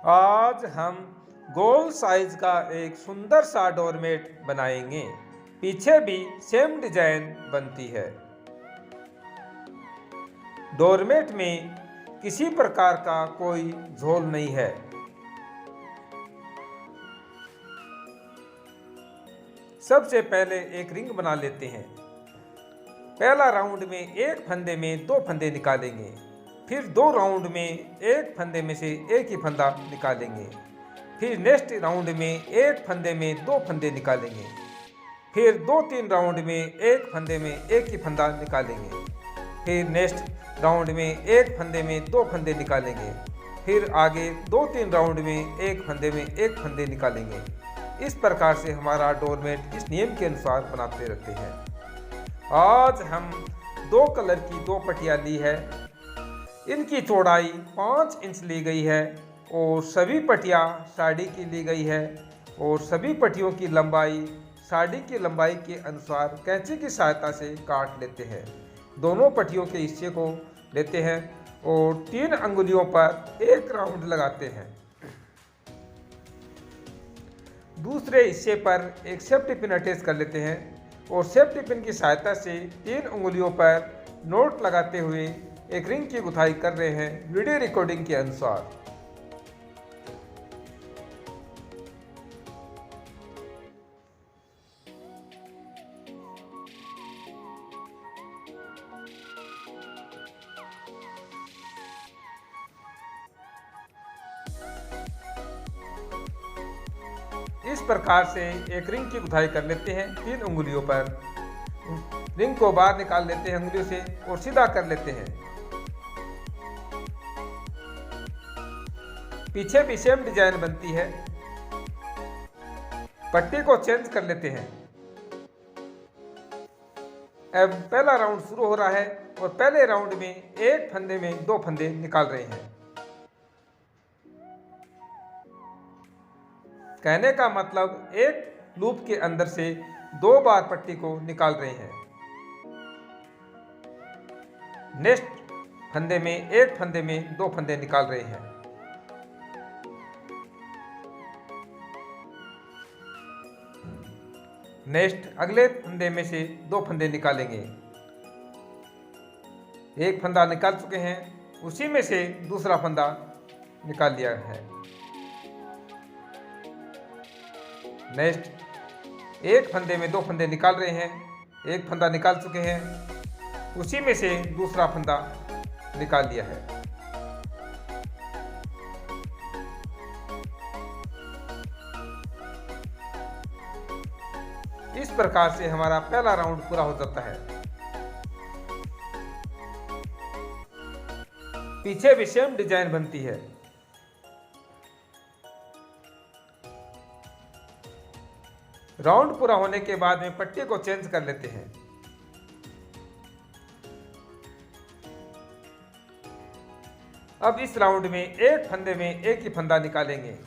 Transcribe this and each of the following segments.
आज हम गोल साइज का एक सुंदर सा डोरमेट बनाएंगे। पीछे भी सेम डिजाइन बनती है। डोरमेट में किसी प्रकार का कोई झोल नहीं है। सबसे पहले एक रिंग बना लेते हैं। पहला राउंड में एक फंदे में 2 फंदे निकालेंगे। फिर 2 राउंड में एक फंदे में से एक ही फंदा निकालेंगे। फिर नेक्स्ट राउंड में एक फंदे में 2 फंदे निकालेंगे। फिर 2-3 राउंड में एक फंदे में एक ही फंदा निकालेंगे। फिर नेक्स्ट राउंड में एक फंदे में 2 फंदे निकालेंगे। फिर आगे 2-3 राउंड में एक फंदे में एक फंदे निकालेंगे। इस प्रकार से हमारा डोरमेट इस नियम के अनुसार बनाते रहते हैं। आज हम 2 कलर की 2 पट्टियाँ ली है। इनकी चौड़ाई 5 इंच ली गई है और सभी पट्टियाँ साड़ी की ली गई है और सभी पट्टियों की लंबाई साड़ी की लंबाई के अनुसार कैंची की सहायता से काट लेते हैं। दोनों पट्टियों के हिस्से को लेते हैं और 3 अंगुलियों पर एक राउंड लगाते हैं। दूसरे हिस्से पर एक सेफ्टी पिन अटैच कर लेते हैं और सेफ्टी पिन की सहायता से 3 अंगुलियों पर नोट लगाते हुए एक रिंग की गुथाई कर रहे हैं वीडियो रिकॉर्डिंग के अनुसार। इस प्रकार से एक रिंग की गुथाई कर लेते हैं 3 उंगलियों पर। रिंग को बाहर निकाल लेते हैं उंगलियों से और सीधा कर लेते हैं। पीछे भी सेम डिजाइन बनती है। पट्टी को चेंज कर लेते हैं। अब पहला राउंड शुरू हो रहा है और पहले राउंड में एक फंदे में 2 फंदे निकाल रहे हैं। कहने का मतलब एक लूप के अंदर से 2 बार पट्टी को निकाल रहे हैं। नेक्स्ट फंदे में एक फंदे में 2 फंदे निकाल रहे हैं। नेक्स्ट अगले फंदे में से 2 फंदे निकालेंगे। एक फंदा निकाल चुके हैं, उसी में से दूसरा फंदा निकाल लिया है। नेक्स्ट एक फंदे में 2 फंदे निकाल रहे हैं। एक फंदा निकाल चुके हैं, उसी में से दूसरा फंदा निकाल लिया है। इस प्रकार से हमारा पहला राउंड पूरा हो जाता है। पीछे भी सेम डिजाइन बनती है। राउंड पूरा होने के बाद में पट्टी को चेंज कर लेते हैं। अब इस राउंड में एक फंदे में एक ही फंदा निकालेंगे।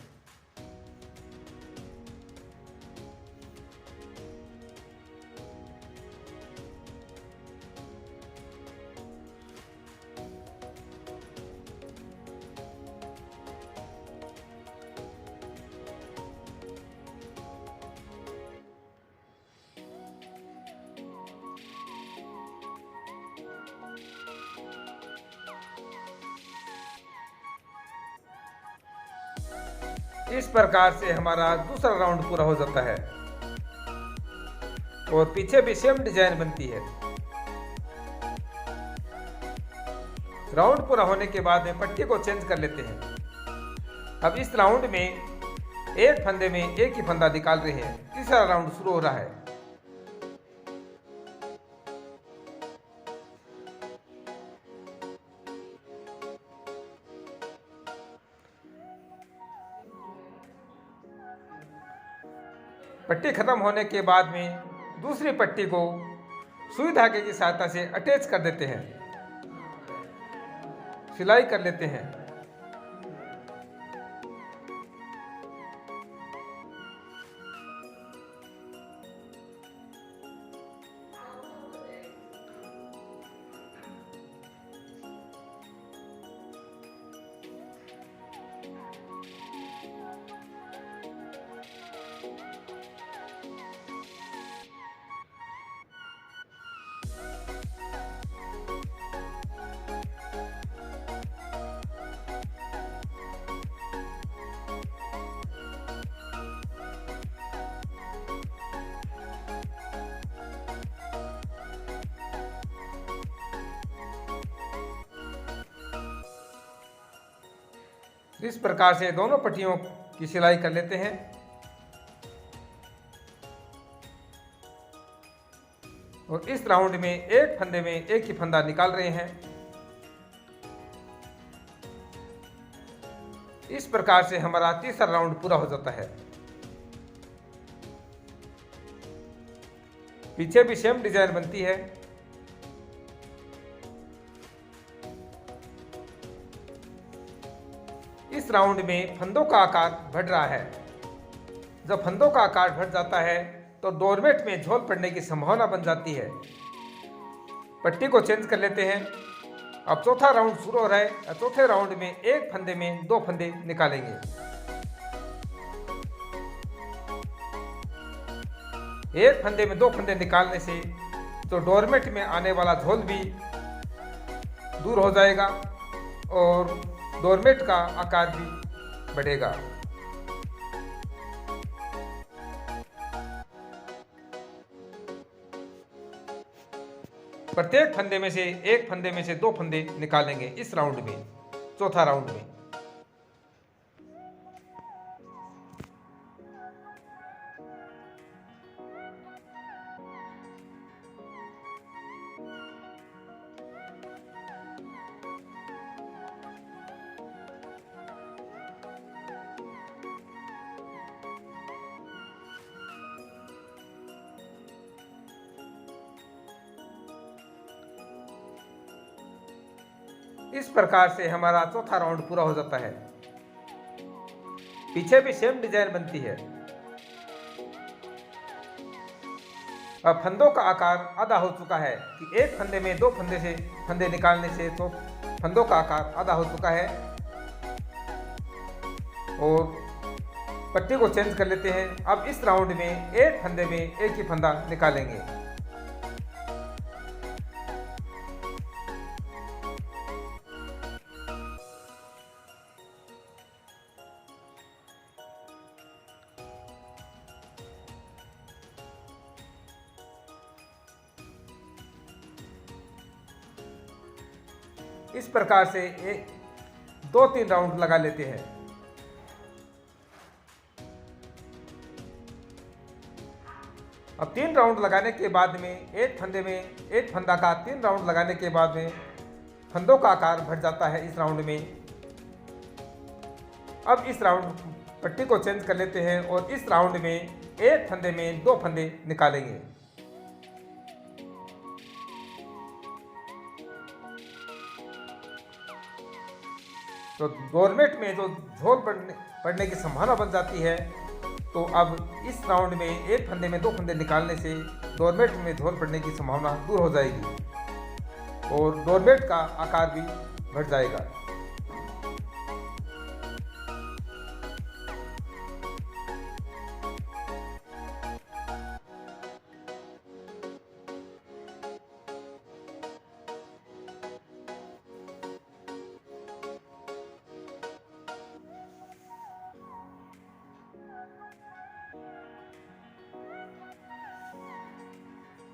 इस प्रकार से हमारा दूसरा राउंड पूरा हो जाता है और पीछे भी सेम डिजाइन बनती है। राउंड पूरा होने के बाद में पट्टी को चेंज कर लेते हैं। अब इस राउंड में एक फंदे में एक ही फंदा निकाल रहे हैं। तीसरा राउंड शुरू हो रहा है। पट्टी खत्म होने के बाद में दूसरी पट्टी को सुई धागे की सहायता से अटैच कर देते हैं। सिलाई कर लेते हैं। इस प्रकार से दोनों पट्टियों की सिलाई कर लेते हैं। और इस राउंड में एक फंदे में एक ही फंदा निकाल रहे हैं। इस प्रकार से हमारा तीसरा राउंड पूरा हो जाता है। पीछे भी सेम डिजाइन बनती है। इस राउंड में फंदों का आकार बढ़ रहा है। जब फंदों का आकार बढ़ जाता है तो डोरमेट में झोल पड़ने की संभावना बन जाती है। पट्टी को चेंज कर लेते हैं। अब चौथा राउंड शुरू हो रहा है। चौथे राउंड में एक फंदे में दो फंदे निकालेंगे। एक फंदे में दो फंदे निकालने से तो डोरमेट में आने वाला झोल भी दूर हो जाएगा और डोरमेट का आकार भी बढ़ेगा। प्रत्येक फंदे में से एक फंदे में से दो फंदे निकालेंगे इस राउंड में, चौथा राउंड में। इस प्रकार से हमारा चौथा राउंड पूरा हो जाता है। पीछे भी सेम डिजाइन बनती है। अब फंदों का आकार आधा हो चुका है कि एक फंदे में दो फंदे से फंदे निकालने से तो फंदों का आकार आधा हो चुका है। और पट्टी को चेंज कर लेते हैं। अब इस राउंड में एक फंदे में एक ही फंदा निकालेंगे। इस प्रकार से दो तीन राउंड लगा लेते हैं। अब तीन राउंड लगाने के बाद में एक फंदे में एक फंदा का तीन राउंड लगाने के बाद में फंदों का आकार बढ़ जाता है इस राउंड में। अब इस राउंड पट्टी को चेंज कर लेते हैं और इस राउंड में एक फंदे में दो फंदे निकालेंगे। तो डोरमेट में जो झोल पड़ने की संभावना बन जाती है, तो अब इस राउंड में एक फंदे में दो फंदे निकालने से डोरमेट में झोल पड़ने की संभावना दूर हो जाएगी और डोरमेट का आकार भी बढ़ जाएगा।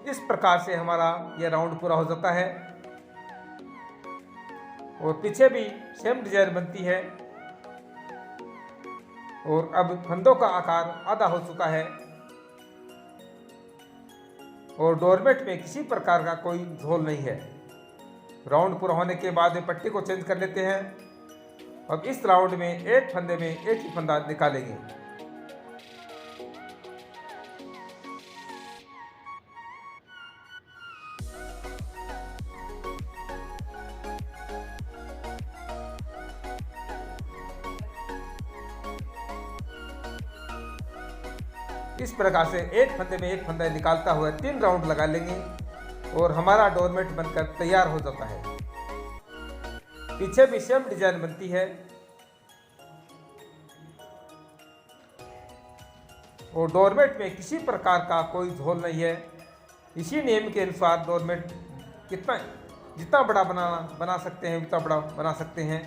इस प्रकार से हमारा यह राउंड पूरा हो जाता है और पीछे भी सेम डिजाइन बनती है। और अब फंदों का आकार आधा हो चुका है और डोरमेट में किसी प्रकार का कोई झोल नहीं है। राउंड पूरा होने के बाद में पट्टी को चेंज कर लेते हैं। अब इस राउंड में एक फंदे में एक ही फंदा निकालेंगे। इस प्रकार से एक फंदे में एक फंदा निकालता हुआ तीन राउंड लगा लेंगे और हमारा डोरमेट बनकर तैयार हो जाता है। पीछे भी सेम डिजाइन बनती है और डोरमेट में किसी प्रकार का कोई झोल नहीं है। इसी नियम के अनुसार डोरमेट जितना बड़ा बना सकते हैं उतना बड़ा बना सकते हैं।